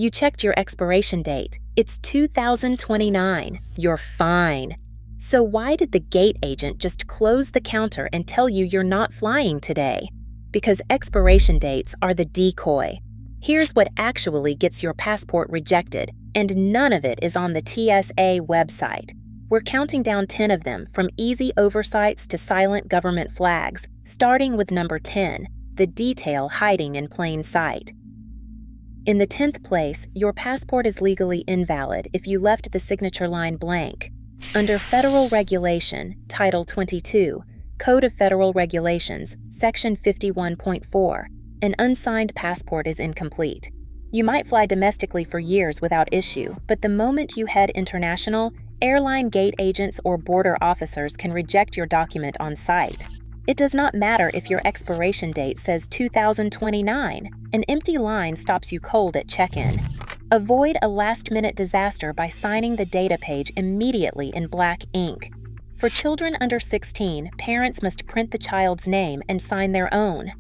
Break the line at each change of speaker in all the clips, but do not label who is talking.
You checked your expiration date. It's 2029. You're fine. So why did the gate agent just close the counter and tell you you're not flying today? Because expiration dates are the decoy. Here's what actually gets your passport rejected, and none of it is on the TSA website. We're counting down 10 of them, from easy oversights to silent government flags, starting with number 10, the detail hiding in plain sight. In the 10th place, your passport is legally invalid if you left the signature line blank. Under Federal Regulation, Title 22, Code of Federal Regulations, Section 51.4, an unsigned passport is incomplete. You might fly domestically for years without issue, but the moment you head international, airline gate agents or border officers can reject your document on site. It does not matter if your expiration date says 2029. An empty line stops you cold at check-in. Avoid a last-minute disaster by signing the data page immediately in black ink. For children under 16, parents must print the child's name and sign their own.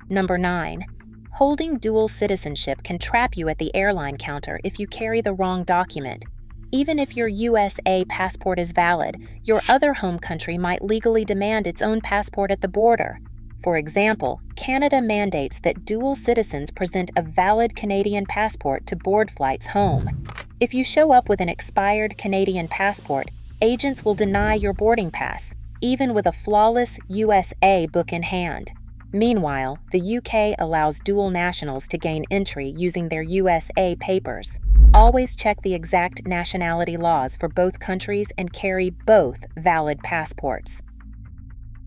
Number 9. Holding dual citizenship can trap you at the airline counter if you carry the wrong document. Even if your USA passport is valid, your other home country might legally demand its own passport at the border. For example, Canada mandates that dual citizens present a valid Canadian passport to board flights home. If you show up with an expired Canadian passport, agents will deny your boarding pass, even with a flawless USA book in hand. Meanwhile, the UK allows dual nationals to gain entry using their USA papers. Always check the exact nationality laws for both countries and carry both valid passports.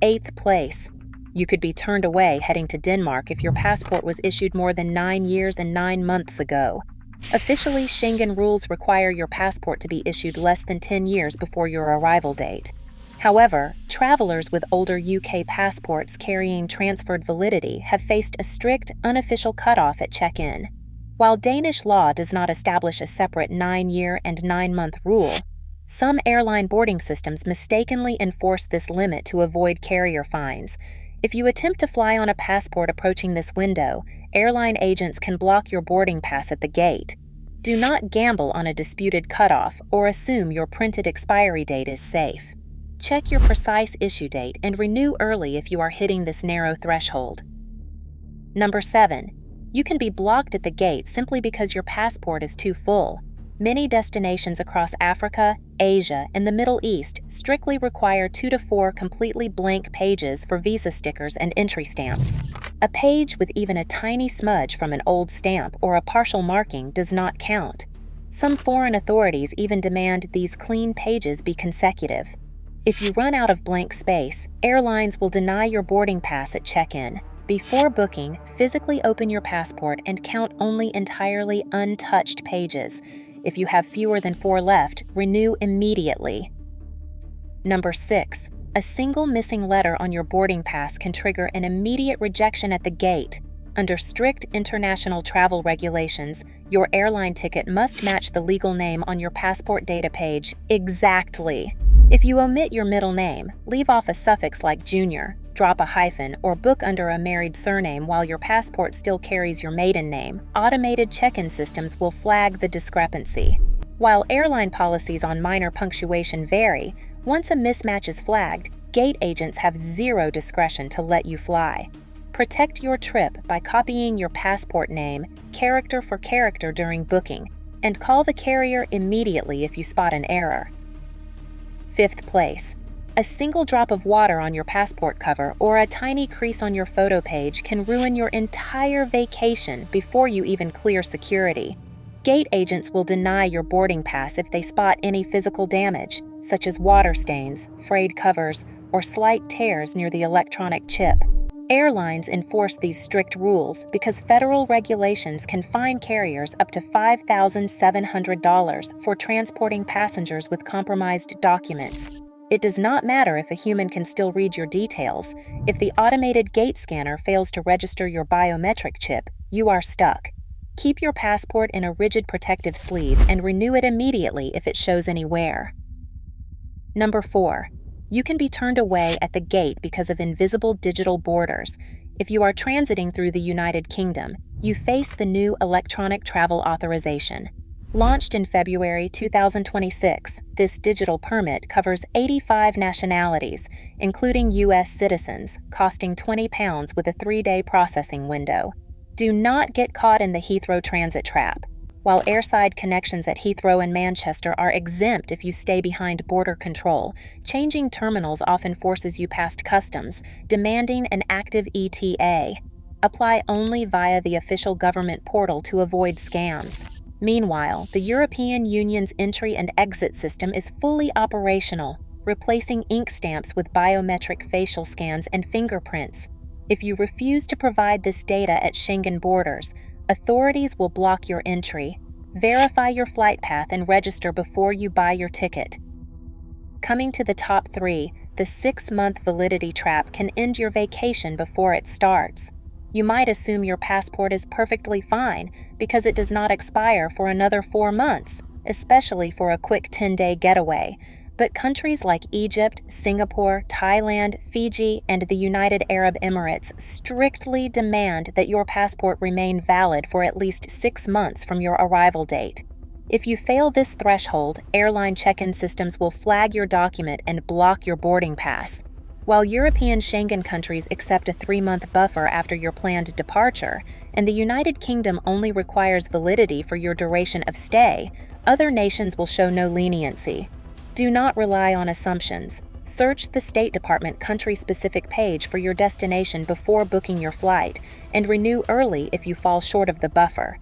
8th place. You could be turned away heading to Denmark if your passport was issued more than 9 years and 9 months ago. Officially, Schengen rules require your passport to be issued less than 10 years before your arrival date. However, travelers with older UK passports carrying transferred validity have faced a strict, unofficial cutoff at check-in. While Danish law does not establish a separate 9-year and 9-month rule, some airline boarding systems mistakenly enforce this limit to avoid carrier fines. If you attempt to fly on a passport approaching this window, airline agents can block your boarding pass at the gate. Do not gamble on a disputed cutoff or assume your printed expiry date is safe. Check your precise issue date and renew early if you are hitting this narrow threshold. Number 7. You can be blocked at the gate simply because your passport is too full. Many destinations across Africa, Asia, and the Middle East strictly require 2 to 4 completely blank pages for visa stickers and entry stamps. A page with even a tiny smudge from an old stamp or a partial marking does not count. Some foreign authorities even demand these clean pages be consecutive. If you run out of blank space, airlines will deny your boarding pass at check-in. Before booking, physically open your passport and count only entirely untouched pages. If you have fewer than 4 left, renew immediately. Number 6. A single missing letter on your boarding pass can trigger an immediate rejection at the gate. Under strict international travel regulations, your airline ticket must match the legal name on your passport data page exactly. If you omit your middle name, leave off a suffix like junior, drop a hyphen, or book under a married surname while your passport still carries your maiden name, automated check-in systems will flag the discrepancy. While airline policies on minor punctuation vary, once a mismatch is flagged, gate agents have zero discretion to let you fly. Protect your trip by copying your passport name, character for character during booking, and call the carrier immediately if you spot an error. 5th place. A single drop of water on your passport cover or a tiny crease on your photo page can ruin your entire vacation before you even clear security. Gate agents will deny your boarding pass if they spot any physical damage, such as water stains, frayed covers, or slight tears near the electronic chip. Airlines enforce these strict rules because federal regulations can fine carriers up to $5,700 for transporting passengers with compromised documents. It does not matter if a human can still read your details. If the automated gate scanner fails to register your biometric chip, you are stuck. Keep your passport in a rigid protective sleeve and renew it immediately if it shows any wear. Number 4. You can be turned away at the gate because of invisible digital borders. If you are transiting through the United Kingdom, You face the new electronic travel authorization. Launched in February 2026, this digital permit covers 85 nationalities, including U.S. citizens, costing £20 with a 3-day processing window. Do not get caught in the Heathrow transit trap. While airside connections at Heathrow and Manchester are exempt if you stay behind border control, changing terminals often forces you past customs, demanding an active ETA. Apply only via the official government portal to avoid scams. Meanwhile, the European Union's entry and exit system is fully operational, replacing ink stamps with biometric facial scans and fingerprints. If you refuse to provide this data at Schengen borders, authorities will block your entry. Verify your flight path and register before you buy your ticket. Coming to the top 3, the 6-month validity trap can end your vacation before it starts. You might assume your passport is perfectly fine because it does not expire for another 4 months, especially for a quick 10-day getaway. But countries like Egypt, Singapore, Thailand, Fiji, and the United Arab Emirates strictly demand that your passport remain valid for at least 6 months from your arrival date. If you fail this threshold, airline check-in systems will flag your document and block your boarding pass. While European Schengen countries accept a 3-month buffer after your planned departure, and the United Kingdom only requires validity for your duration of stay, other nations will show no leniency. Do not rely on assumptions. Search the State Department country-specific page for your destination before booking your flight, and renew early if you fall short of the buffer.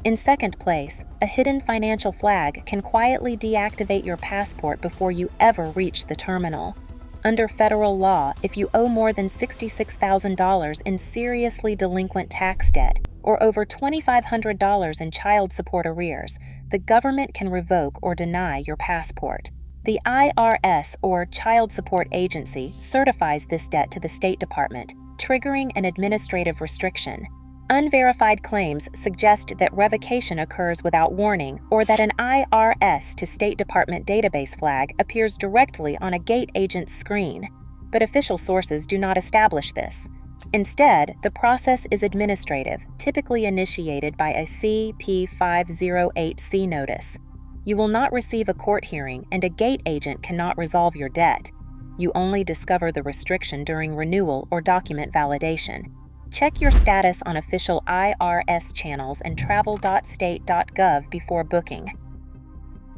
In second place, a hidden financial flag can quietly deactivate your passport before you ever reach the terminal. Under federal law, if you owe more than $66,000 in seriously delinquent tax debt or over $2,500 in child support arrears, the government can revoke or deny your passport. The IRS, or Child Support Agency, certifies this debt to the State Department, triggering an administrative restriction. Unverified claims suggest that revocation occurs without warning or that an IRS to State Department database flag appears directly on a gate agent's screen, but official sources do not establish this. Instead, the process is administrative, typically initiated by a CP508C notice. You will not receive a court hearing, and a gate agent cannot resolve your debt. You only discover the restriction during renewal or document validation. Check your status on official IRS channels and travel.state.gov before booking.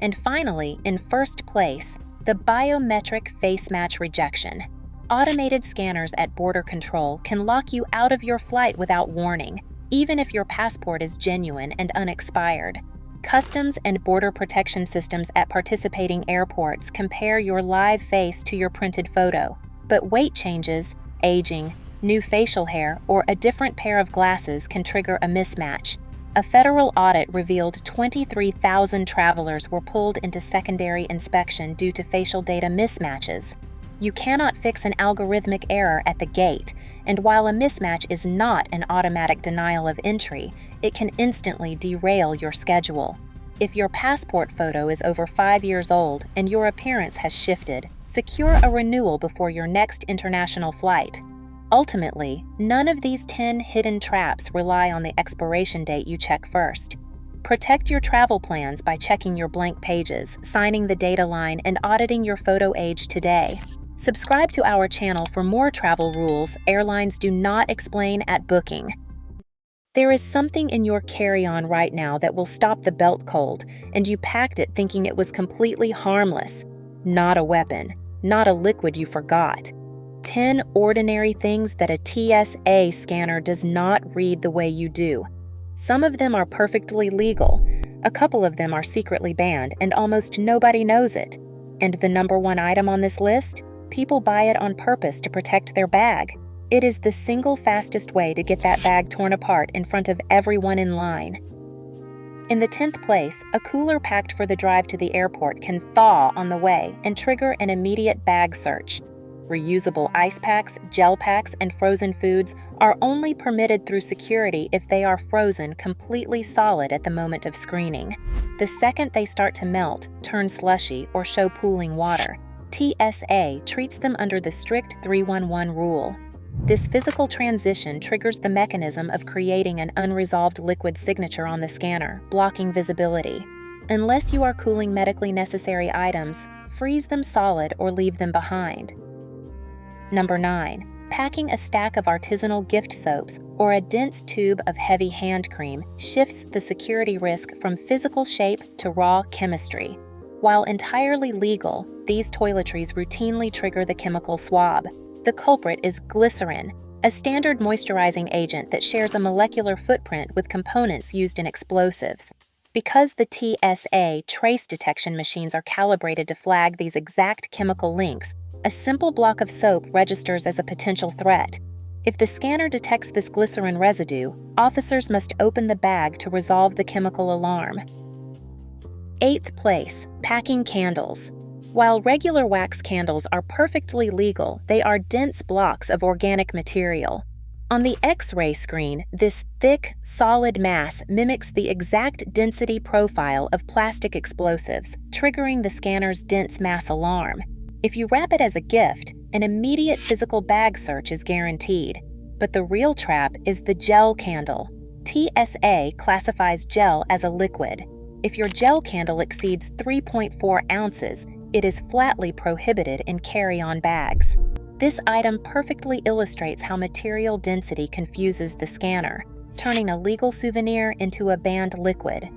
And finally, in first place, the biometric face match rejection. Automated scanners at border control can lock you out of your flight without warning, even if your passport is genuine and unexpired. Customs and border protection systems at participating airports compare your live face to your printed photo, but weight changes, aging, new facial hair, or a different pair of glasses can trigger a mismatch. A federal audit revealed 23,000 travelers were pulled into secondary inspection due to facial data mismatches. You cannot fix an algorithmic error at the gate, and while a mismatch is not an automatic denial of entry, it can instantly derail your schedule. If your passport photo is over 5 years old and your appearance has shifted, secure a renewal before your next international flight. Ultimately, none of these 10 hidden traps rely on the expiration date you check first. Protect your travel plans by checking your blank pages, signing the data line, and auditing your photo age today. Subscribe to our channel for more travel rules airlines do not explain at booking. There is something in your carry-on right now that will stop the belt cold, and you packed it thinking it was completely harmless. Not a weapon, not a liquid you forgot. 10 ordinary things that a TSA scanner does not read the way you do. Some of them are perfectly legal. A couple of them are secretly banned, and almost nobody knows it. And the number one item on this list? People buy it on purpose to protect their bag. It is the single fastest way to get that bag torn apart in front of everyone in line. In the 10th place, a cooler packed for the drive to the airport can thaw on the way and trigger an immediate bag search. Reusable ice packs, gel packs, and frozen foods are only permitted through security if they are frozen completely solid at the moment of screening. The second they start to melt, turn slushy, or show pooling water, TSA treats them under the strict 311 rule. This physical transition triggers the mechanism of creating an unresolved liquid signature on the scanner, blocking visibility. Unless you are cooling medically necessary items, freeze them solid or leave them behind. Number 9. Packing a stack of artisanal gift soaps or a dense tube of heavy hand cream shifts the security risk from physical shape to raw chemistry. While entirely legal, these toiletries routinely trigger the chemical swab. The culprit is glycerin, a standard moisturizing agent that shares a molecular footprint with components used in explosives. Because the TSA trace detection machines are calibrated to flag these exact chemical links, a simple block of soap registers as a potential threat. If the scanner detects this glycerin residue, officers must open the bag to resolve the chemical alarm. 8th place, packing candles. While regular wax candles are perfectly legal, they are dense blocks of organic material. On the X-ray screen, this thick, solid mass mimics the exact density profile of plastic explosives, triggering the scanner's dense mass alarm. If you wrap it as a gift, an immediate physical bag search is guaranteed. But the real trap is the gel candle. TSA classifies gel as a liquid. If your gel candle exceeds 3.4 ounces, it is flatly prohibited in carry-on bags. This item perfectly illustrates how material density confuses the scanner, turning a legal souvenir into a banned liquid.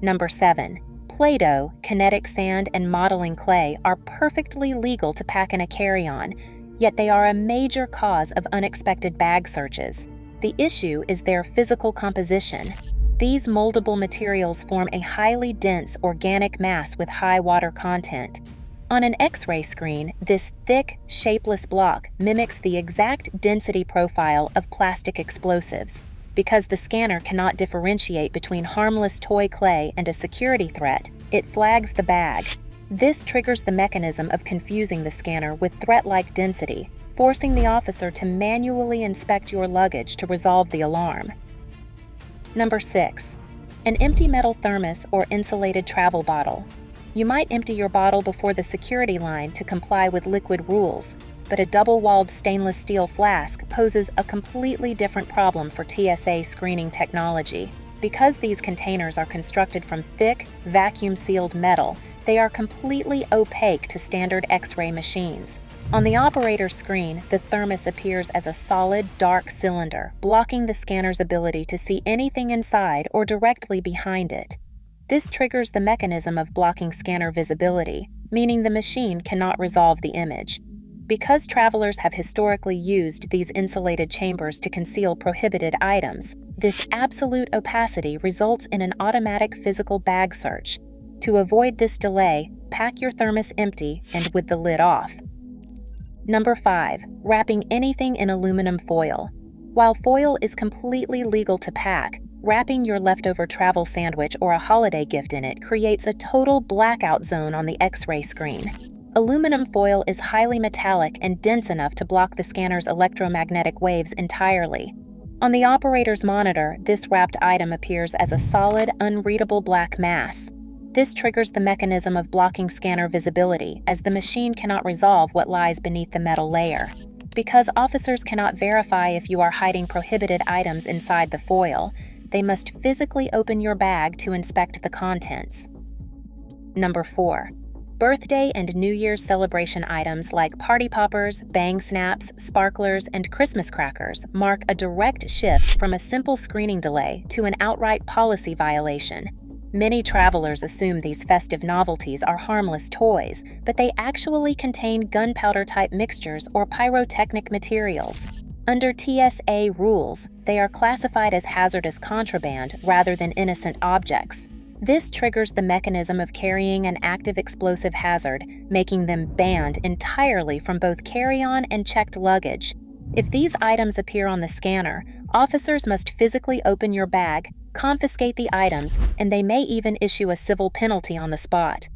Number 7. Play-Doh, kinetic sand, and modeling clay are perfectly legal to pack in a carry-on, yet they are a major cause of unexpected bag searches. The issue is their physical composition. These moldable materials form a highly dense organic mass with high water content. On an X-ray screen, this thick, shapeless block mimics the exact density profile of plastic explosives. Because the scanner cannot differentiate between harmless toy clay and a security threat, it flags the bag. This triggers the mechanism of confusing the scanner with threat-like density, forcing the officer to manually inspect your luggage to resolve the alarm. Number 6. An empty metal thermos or insulated travel bottle. You might empty your bottle before the security line to comply with liquid rules, but a double-walled stainless steel flask poses a completely different problem for TSA screening technology. Because these containers are constructed from thick, vacuum-sealed metal, they are completely opaque to standard X-ray machines. On the operator's screen, the thermos appears as a solid, dark cylinder, blocking the scanner's ability to see anything inside or directly behind it. This triggers the mechanism of blocking scanner visibility, meaning the machine cannot resolve the image. Because travelers have historically used these insulated chambers to conceal prohibited items, this absolute opacity results in an automatic physical bag search. To avoid this delay, pack your thermos empty and with the lid off. Number 5. Wrapping anything in aluminum foil. While foil is completely legal to pack, wrapping your leftover travel sandwich or a holiday gift in it creates a total blackout zone on the X-ray screen. Aluminum foil is highly metallic and dense enough to block the scanner's electromagnetic waves entirely. On the operator's monitor, this wrapped item appears as a solid, unreadable black mass. This triggers the mechanism of blocking scanner visibility, as the machine cannot resolve what lies beneath the metal layer. Because officers cannot verify if you are hiding prohibited items inside the foil, they must physically open your bag to inspect the contents. Number 4. Birthday and New Year's celebration items like party poppers, bang snaps, sparklers, and Christmas crackers mark a direct shift from a simple screening delay to an outright policy violation. Many travelers assume these festive novelties are harmless toys, but they actually contain gunpowder-type mixtures or pyrotechnic materials. Under TSA rules, they are classified as hazardous contraband rather than innocent objects. This triggers the mechanism of carrying an active explosive hazard, making them banned entirely from both carry-on and checked luggage. If these items appear on the scanner, officers must physically open your bag, confiscate the items, and they may even issue a civil penalty on the spot.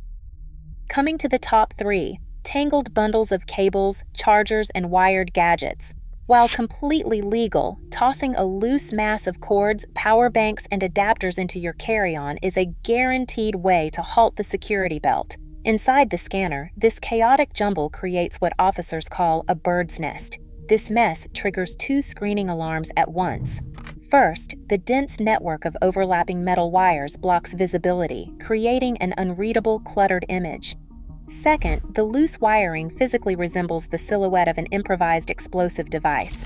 Coming to the top 3, tangled bundles of cables, chargers, and wired gadgets. While completely legal, tossing a loose mass of cords, power banks, and adapters into your carry-on is a guaranteed way to halt the security belt. Inside the scanner, this chaotic jumble creates what officers call a bird's nest. This mess triggers two screening alarms at once. First, the dense network of overlapping metal wires blocks visibility, creating an unreadable, cluttered image. Second, the loose wiring physically resembles the silhouette of an improvised explosive device.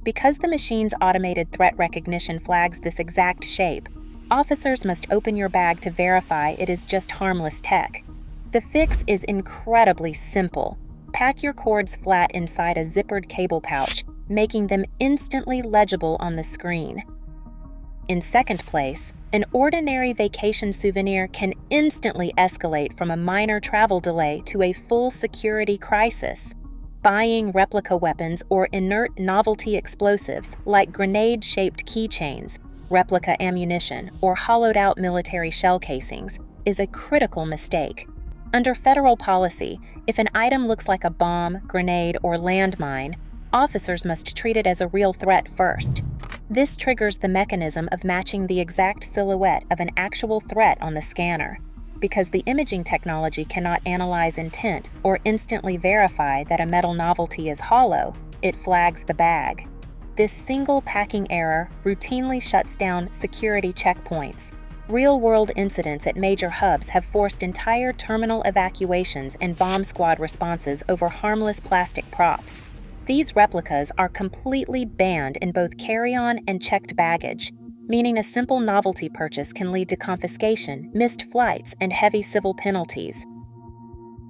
Because the machine's automated threat recognition flags this exact shape, officers must open your bag to verify it is just harmless tech. The fix is incredibly simple. Pack your cords flat inside a zippered cable pouch, making them instantly legible on the screen. In second place, an ordinary vacation souvenir can instantly escalate from a minor travel delay to a full security crisis. Buying replica weapons or inert novelty explosives like grenade-shaped keychains, replica ammunition, or hollowed-out military shell casings is a critical mistake. Under federal policy, if an item looks like a bomb, grenade, or landmine, officers must treat it as a real threat first. This triggers the mechanism of matching the exact silhouette of an actual threat on the scanner. Because the imaging technology cannot analyze intent or instantly verify that a metal novelty is hollow, it flags the bag. This single packing error routinely shuts down security checkpoints. Real-world incidents at major hubs have forced entire terminal evacuations and bomb squad responses over harmless plastic props. These replicas are completely banned in both carry-on and checked baggage, meaning a simple novelty purchase can lead to confiscation, missed flights, and heavy civil penalties.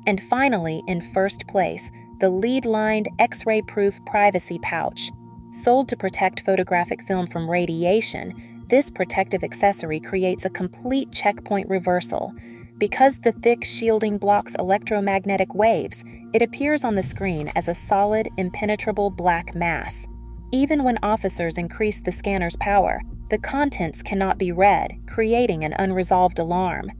And finally, in first place, the lead-lined X-ray-proof privacy pouch. Sold to protect photographic film from radiation, this protective accessory creates a complete checkpoint reversal. Because the thick shielding blocks electromagnetic waves, it appears on the screen as a solid, impenetrable black mass. Even when officers increase the scanner's power, the contents cannot be read, creating an unresolved alarm.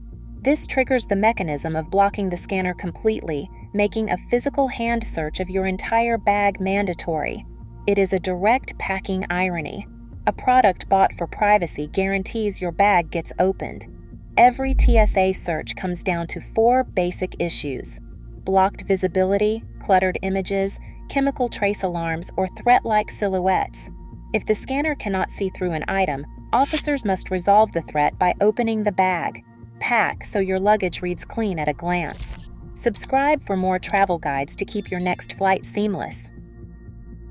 This triggers the mechanism of blocking the scanner completely, making a physical hand search of your entire bag mandatory. It is a direct packing irony. A product bought for privacy guarantees your bag gets opened. Every TSA search comes down to 4 basic issues: blocked visibility, cluttered images, chemical trace alarms, or threat-like silhouettes. If the scanner cannot see through an item, officers must resolve the threat by opening the bag. Pack so your luggage reads clean at a glance. Subscribe for more travel guides to keep your next flight seamless.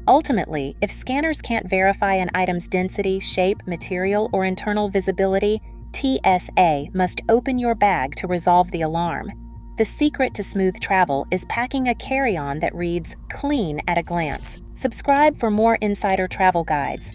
Ultimately, if scanners can't verify an item's density, shape, material, or internal visibility, TSA must open your bag to resolve the alarm. The secret to smooth travel is packing a carry-on that reads clean at a glance. Subscribe for more insider travel guides.